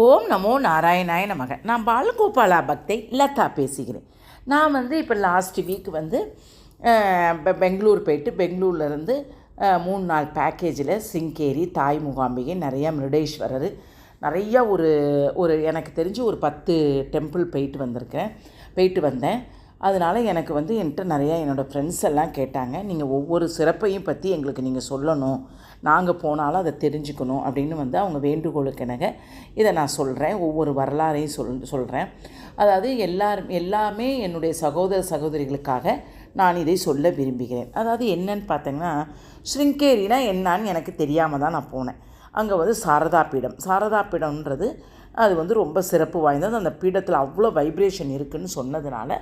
ஓம் நமோ நாராயணாய நமக. நான் பாலகோபாலா பக்தை லதா பேசுகிறேன். நான் இப்போ லாஸ்ட் வீக் பெங்களூர் போயிட்டு பெங்களூர்லேருந்து 3 நாள் பேக்கேஜில் சிங்கேரி, தாய் மூகாம்பிகை, நிறையா மிருடேஸ்வரர், நிறையா ஒரு ஒரு எனக்கு தெரிஞ்சு ஒரு 10 டெம்பிள் போயிட்டு வந்தேன். அதனால் எனக்கு என்கிட்ட நிறையா என்னோடய ஃப்ரெண்ட்ஸ் எல்லாம் கேட்டாங்க, நீங்கள் ஒவ்வொரு சிறப்பையும் பற்றி எங்களுக்கு நீங்கள் சொல்லணும், நாங்கள் போனாலும் அதை தெரிஞ்சுக்கணும் அப்படின்னு அவங்க வேண்டுகோளுக்கு எனக்கு இதை நான் சொல்கிறேன். ஒவ்வொரு வரலாறையும் சொல்கிறேன். அதாவது எல்லாமே என்னுடைய சகோதர சகோதரிகளுக்காக நான் இதை சொல்ல விரும்புகிறேன். அதாவது என்னன்னு பார்த்தீங்கன்னா, ஸ்ருங்கேரினா என்னான்னு எனக்கு தெரியாமல் தான் நான் போனேன். அங்கே சாரதா பீடம்ன்றது அது ரொம்ப சிறப்பு வாய்ந்தது. அந்த பீடத்தில் அவ்வளோ வைப்ரேஷன் இருக்குதுன்னு சொன்னதுனால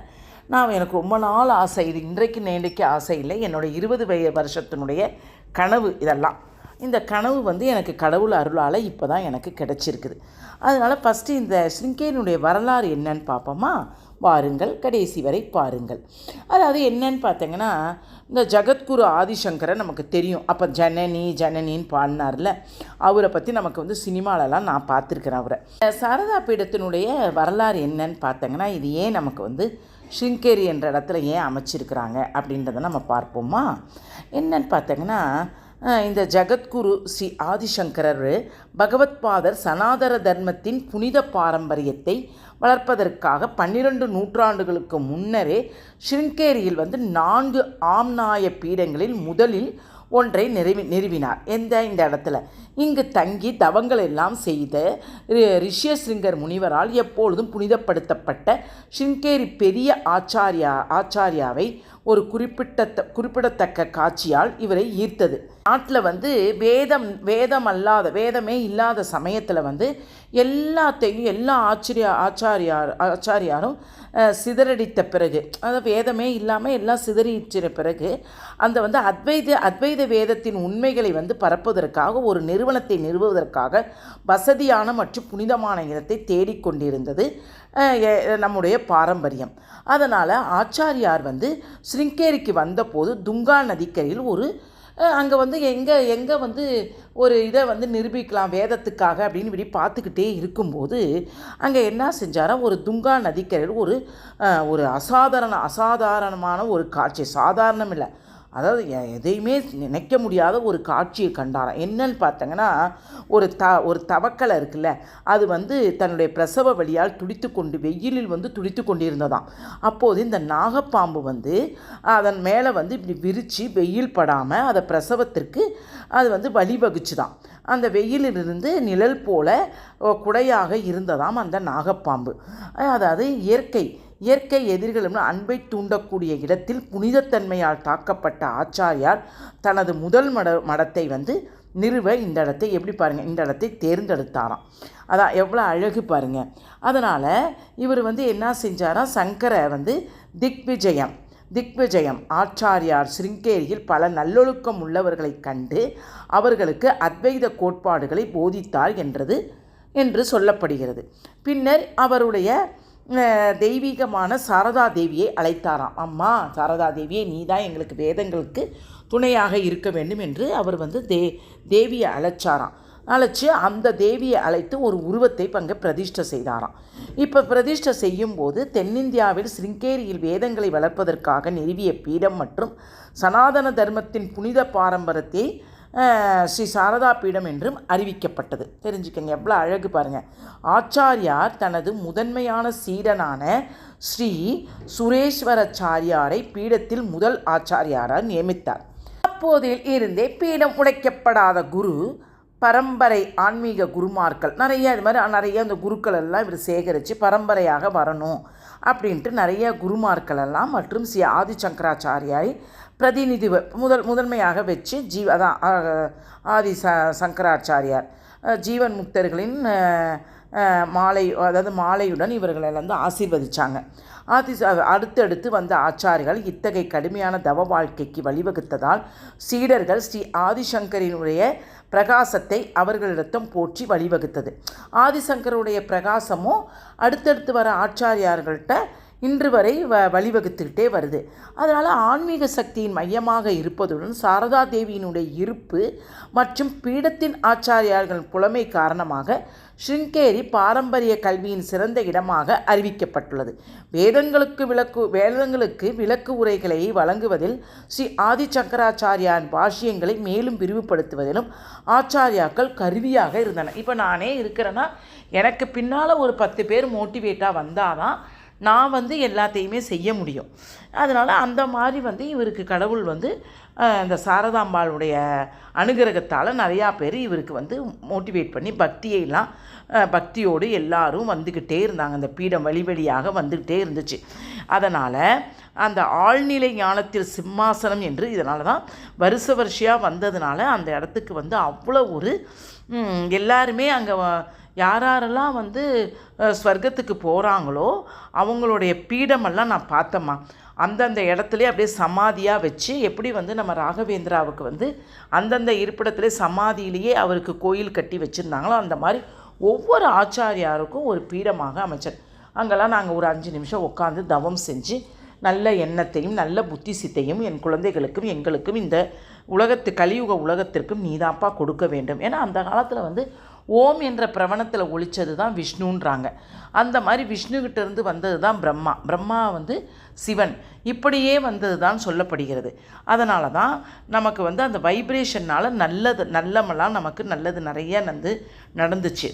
எனக்கு ரொம்ப நாள் ஆசை, இது நேற்றைக்கு ஆசை இல்லை, என்னோடய 20 வருஷத்தினுடைய கனவு இதெல்லாம். இந்த கனவு எனக்கு கடவுள் அருளால் இப்போ தான் எனக்கு கிடச்சிருக்குது. அதனால் ஃபஸ்ட்டு இந்த ஸ்ருங்கேரியினுடைய வரலாறு என்னன்னு பார்ப்போமா? வாருங்கள், கடைசி வரை பாருங்கள். அதாவது என்னன்னு பார்த்தீங்கன்னா, இந்த ஜகத்குரு ஆதிசங்கரை நமக்கு தெரியும். அப்போ ஜனனின்னு பாடினார்ல, அவரை பற்றி நமக்கு சினிமாலெலாம் நான் பார்த்துருக்கிறேன் அவரை. சாரதா பீடத்தினுடைய வரலாறு என்னன்னு பார்த்தீங்கன்னா, இது ஏன் நமக்கு ஸ்ருங்கேரி என்ற இடத்துல ஏன் அமைச்சிருக்கிறாங்க அப்படின்றத நம்ம பார்ப்போமா? என்னன்னு பார்த்தீங்கன்னா, இந்த ஜகத்குரு ஸ்ரீ ஆதிசங்கரர் பகவத்பாதர் சனாதன தர்மத்தின் புனித பாரம்பரியத்தை வளர்ப்பதற்காக 12 நூற்றாண்டுகளுக்கு முன்னரே ஸ்ருங்கேரியில் 4 ஆம்நாய பீடங்களில் முதலில் ஒன்றை நிறுவினார். இந்த இடத்துல இங்கு தங்கி தவங்கள் எல்லாம் செய்த ரிஷ்யசிருங்கர் முனிவரால் எப்பொழுதும் புனிதப்படுத்தப்பட்ட ஸ்ருங்கேரி பெரிய ஆச்சாரியாவை ஒரு குறிப்பிடத்தக்க காட்சியால் இவரை ஈர்த்தது. நாட்டில் வேதமே இல்லாத சமயத்தில் எல்லாத்தையும் எல்லா ஆச்சாரியாரும் சிதறடித்த பிறகு, அதாவது வேதமே இல்லாமல் எல்லாம் சிதறிச்சிற பிறகு அந்த அத்வைத வேதத்தின் உண்மைகளை பரப்புவதற்காக ஒரு நிறுவனத்தை நிறுவுவதற்காக வசதியான மற்றும் புனிதமான இடத்தை தேடிக்கொண்டிருந்தது நம்முடைய பாரம்பரியம். அதனால் ஆச்சாரியார் ஸ்ருங்கேரிக்கு வந்தபோது துங்கா நதிக்கரையில் அங்கே எங்கே ஒரு இதை நிரூபிக்கலாம் வேதத்துக்காக அப்படின்னு இப்படி பார்த்துக்கிட்டே இருக்கும்போது அங்கே என்ன செஞ்சாரா, ஒரு துங்கா நதிக்கரையில் ஒரு அசாதாரணமான ஒரு காட்சி, சாதாரணம் இல்லை, அதாவது எதையுமே நினைக்க முடியாத ஒரு காட்சியை கண்டாராம். என்னன்னு பார்த்தீங்கன்னா, ஒரு தவக்கலை இருக்குல்ல, அது தன்னுடைய பிரசவ வழியால் வெயிலில் துடித்து கொண்டிருந்ததாம். அப்போது இந்த நாகப்பாம்பு அதன் மேலே இப்படி விரித்து வெயில் படாமல் அதை பிரசவத்திற்கு அது வழிவகுச்சுதான். அந்த வெயிலிலிருந்து நிழல் போல குடையாக இருந்ததாம் அந்த நாகப்பாம்பு. அதாவது இயற்கை எதிர்களும் அன்பை தூண்டக்கூடிய இடத்தில் புனிதத்தன்மையால் தாக்கப்பட்ட ஆச்சாரியார் தனது முதல் மடத்தை நிறுவ இந்த இடத்தை எப்படி பாருங்கள், இந்த இடத்தை தேர்ந்தெடுத்தாராம். அதான் எவ்வளோ அழகு பாருங்கள். அதனால் இவர் என்ன செஞ்சாரா, சங்கரை திக்விஜயம் ஆச்சாரியார் ஸ்ருங்கேரியில் பல நல்லொழுக்கம் உள்ளவர்களை கண்டு அவர்களுக்கு அத்வைத கோட்பாடுகளை போதித்தார் என்று சொல்லப்படுகிறது. பின்னர் அவருடைய தெய்வீகமான சாரதா தேவியை அழைத்தாராம். அம்மா சாரதா தேவியை, நீ தான் எங்களுக்கு வேதங்களுக்கு துணையாக இருக்க வேண்டும் என்று அவர் தேவியை அழைச்சி அந்த தேவியை அழைத்து ஒரு உருவத்தை அங்கே பிரதிஷ்டை செய்தாராம். இப்போ பிரதிஷ்டை செய்யும்போது தென்னிந்தியாவில் ஸ்ருங்கேரியில் வேதங்களை வளர்ப்பதற்காக நிறுவிய பீடம் மற்றும் சனாதன தர்மத்தின் புனித பாரம்பரியத்தை ஸ்ரீ சாரதா பீடம் என்றும் அறிவிக்கப்பட்டது. தெரிஞ்சுக்கங்க, எவ்வளோ அழகு பாருங்கள். ஆச்சாரியார் தனது முதன்மையான சீடனான ஸ்ரீ சுரேஸ்வராச்சாரியாரை பீடத்தில் முதல் ஆச்சாரியாராக நியமித்தார். அப்போதில் இருந்தே பீடம் உடைக்கப்படாத குரு பரம்பரை ஆன்மீக குருமார்கள் நிறைய அந்த குருக்கள் எல்லாம் இவர் சேகரித்து பரம்பரையாக வரணும் அப்படின்ட்டு நிறைய குருமார்கள் எல்லாம் மற்றும் ஸ்ரீ ஆதிசங்கராச்சாரியாரை பிரதிநிதி முதன்மையாக வச்சு சங்கராச்சாரியார் ஜீவன் முக்தர்களின் மாலையுடன் இவர்களை ஆசீர்வதித்தாங்க. அடுத்தடுத்து வந்த ஆச்சாரிகள் இத்தகைய கடுமையான தவ வாழ்க்கைக்கு வழிவகுத்ததால் சீடர்கள் ஸ்ரீ ஆதிசங்கரினுடைய பிரகாசத்தை அவர்களிடத்தும் போற்றி வழிவகுத்தது. ஆதிசங்கருடைய பிரகாசமும் அடுத்தடுத்து வர ஆச்சாரியார்கள்ட்ட இன்று வரை வழிவகுத்துக்கிட்டே வருது. அதனால் ஆன்மீக சக்தியின் மையமாக இருப்பதுடன் சாரதா தேவியினுடைய இருப்பு மற்றும் பீடத்தின் ஆச்சாரியார்கள் புலமை காரணமாக ஸ்ருங்கேரி பாரம்பரிய கல்வியின் சிறந்த இடமாக அறிவிக்கப்பட்டுள்ளது. வேதங்களுக்கு விளக்கு உரைகளை வழங்குவதில் ஸ்ரீ ஆதி சங்கராச்சாரியான் பாஷ்யங்களை மேலும் விரிவுபடுத்துவதிலும் ஆச்சாரியாக்கள் கருவியாக இருந்தன. இப்போ நானே இருக்கிறேன்னா எனக்கு பின்னால் ஒரு 10 பேர் மோட்டிவேட்டாக வந்தால் தான் நான் எல்லாத்தையுமே செய்ய முடியும். அதனால் அந்த மாதிரி இவருக்கு கடவுள் இந்த சாரதாம்பாளுடைய அனுகிரகத்தால் நிறையா பேர் இவருக்கு மோட்டிவேட் பண்ணி பக்தியோடு எல்லாரும் வந்துக்கிட்டே இருந்தாங்க. அந்த பீடம் வழியாக வந்துக்கிட்டே இருந்துச்சு. அதனால் அந்த ஆழ்நிலை ஞானத்தில் சிம்மாசனம் என்று இதனால தான் வருஷையாக வந்ததுனால அந்த இடத்துக்கு அவ்வளோ ஒரு எல்லாருமே அங்கே யாரெல்லாம் ஸ்வர்க்கத்துக்கு போகிறாங்களோ அவங்களுடைய பீடமெல்லாம் நான் பார்த்தேம்மா. அந்தந்த இடத்துலே அப்படியே சமாதியாக வச்சு எப்படி நம்ம ராகவேந்திராவுக்கு அந்தந்த இருப்பிடத்துலே சமாதியிலேயே அவருக்கு கோயில் கட்டி வச்சுருந்தாங்களோ அந்த மாதிரி ஒவ்வொரு ஆச்சாரியாருக்கும் ஒரு பீடமாக அமைச்சர். அங்கெல்லாம் நாங்கள் ஒரு 5 நிமிஷம் உட்காந்து தவம் செஞ்சு நல்ல எண்ணத்தையும் நல்ல புத்தி சித்தையும் என் குழந்தைகளுக்கும் எங்களுக்கும் இந்த கலியுக உலகத்திற்கும் நீதாப்பா கொடுக்க வேண்டும். ஏன்னா அந்த காலத்தில் ஓம் என்ற பிரவணத்தில் ஒழிச்சது தான் விஷ்ணுன்றாங்க. அந்த மாதிரி விஷ்ணுகிட்ட இருந்து வந்தது தான் பிரம்மா சிவன் இப்படியே வந்தது தான் சொல்லப்படுகிறது. அதனால தான் நமக்கு அந்த வைப்ரேஷன்னால் நல்லமெல்லாம் நமக்கு நல்லது நிறைய நடந்துச்சு.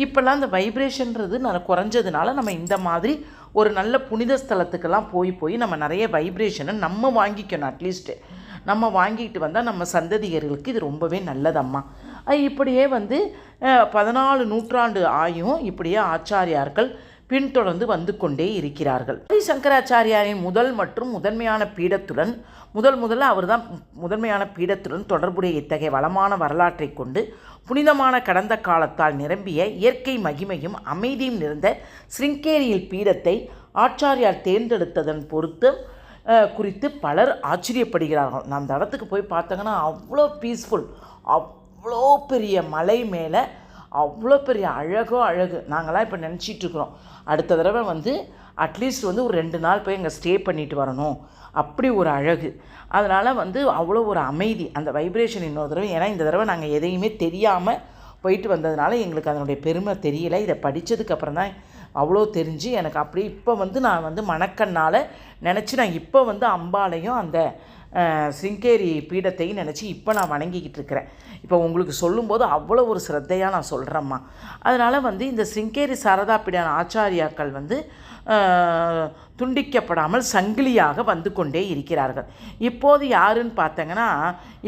இப்போல்லாம் அந்த வைப்ரேஷன்றது குறைஞ்சதுனால நம்ம இந்த மாதிரி ஒரு நல்ல புனித ஸ்தலத்துக்கெல்லாம் போய் நம்ம நிறைய வைப்ரேஷனை நம்ம வாங்கிக்கணும். அட்லீஸ்ட்டு நம்ம வாங்கிட்டு வந்தால் நம்ம சந்ததியர்களுக்கு இது ரொம்பவே நல்லதம்மா. இப்படியே 14 நூற்றாண்டு ஆயும் இப்படியே ஆச்சாரியார்கள் பின்தொடர்ந்து வந்து கொண்டே இருக்கிறார்கள். சங்கராச்சாரியாரின் முதன்மையான பீடத்துடன் முதல்ல அவர் தான் முதன்மையான பீடத்துடன் தொடர்புடைய இத்தகைய வளமான வரலாற்றை கொண்டு புனிதமான கடந்த காலத்தால் நிரம்பிய இயற்கை மகிமையும் அமைதியும் நிறைந்த ஸ்ருங்கேரியில் பீடத்தை ஆச்சாரியார் தேர்ந்தெடுத்ததன் குறித்து பலர் ஆச்சரியப்படுகிறார்கள். நான் அந்த இடத்துக்கு போய் பார்த்தாங்கன்னா அவ்வளோ பீஸ்ஃபுல், அவ்வளோ பெரிய மலை மேலே அவ்வளோ பெரிய அழகு. நாங்களாம் இப்போ நினச்சிட்ருக்குறோம் அடுத்த தடவை அட்லீஸ்ட் ஒரு 2 நாள் போய் அங்கே ஸ்டே பண்ணிட்டு வரணும். அப்படி ஒரு அழகு. அதனால் அவ்வளோ ஒரு அமைதி, அந்த வைப்ரேஷன் இன்னொரு தடவை. ஏன்னா இந்த தடவை நாங்கள் எதையுமே தெரியாமல் போயிட்டு வந்ததுனால எங்களுக்கு அதனுடைய பெருமை தெரியலை. இதை படித்ததுக்கப்புறம் தான் அவ்வளோ தெரிஞ்சு எனக்கு அப்படி இப்போ நான் மனக்கண்ணால் நினச்சி நான் இப்போ அம்பாளையும் அந்த ஸ்ருங்கேரி பீடத்தையும் நினச்சி இப்போ நான் வணங்கிக்கிட்டு இருக்கிறேன். இப்போ உங்களுக்கு சொல்லும்போது அவ்வளோ ஒரு சிரத்தையாக நான் சொல்கிறேம்மா. அதனால் இந்த ஸ்ருங்கேரி சாரதா பீட ஆச்சாரியாக்கள் துண்டிக்கப்படாமல் சங்கிலியாக வந்து கொண்டே இருக்கிறார்கள். இப்போது யாருன்னு பார்த்தங்கன்னா,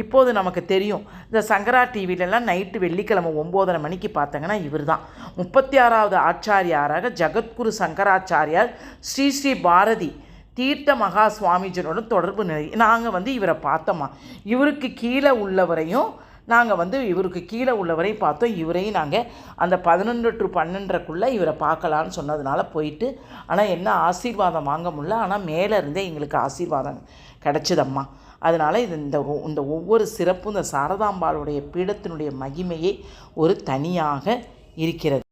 இப்போது நமக்கு தெரியும் இந்த சங்கரா டிவிலெலாம் நைட்டு வெள்ளிக்கிழமை 9:30 மணிக்கு பார்த்தங்கன்னா இவர் தான் 36வது ஆச்சாரியாராக ஜகத்குரு சங்கராச்சாரியார் ஸ்ரீ பாரதி தீர்த்த மகா சுவாமிஜனோட தொடர்பு நாங்கள் இவரை பார்த்தோம்மா. இவருக்கு கீழே உள்ளவரையும் நாங்கள் இவருக்கு கீழே உள்ளவரையும் பார்த்தோம். இவரையும் நாங்கள் அந்த 11 to 12 இவரை பார்க்கலான்னு சொன்னதுனால போயிட்டு, ஆனால் என்ன ஆசீர்வாதம் வாங்க முடியல, ஆனால் மேலே இருந்தே எங்களுக்கு ஆசீர்வாதம் கிடச்சிதம்மா. அதனால் இந்த ஒவ்வொரு சிறப்பும் இந்த சாரதாம்பாளுடைய பீடத்தினுடைய மகிமையே ஒரு தனியாக இருக்கிறது.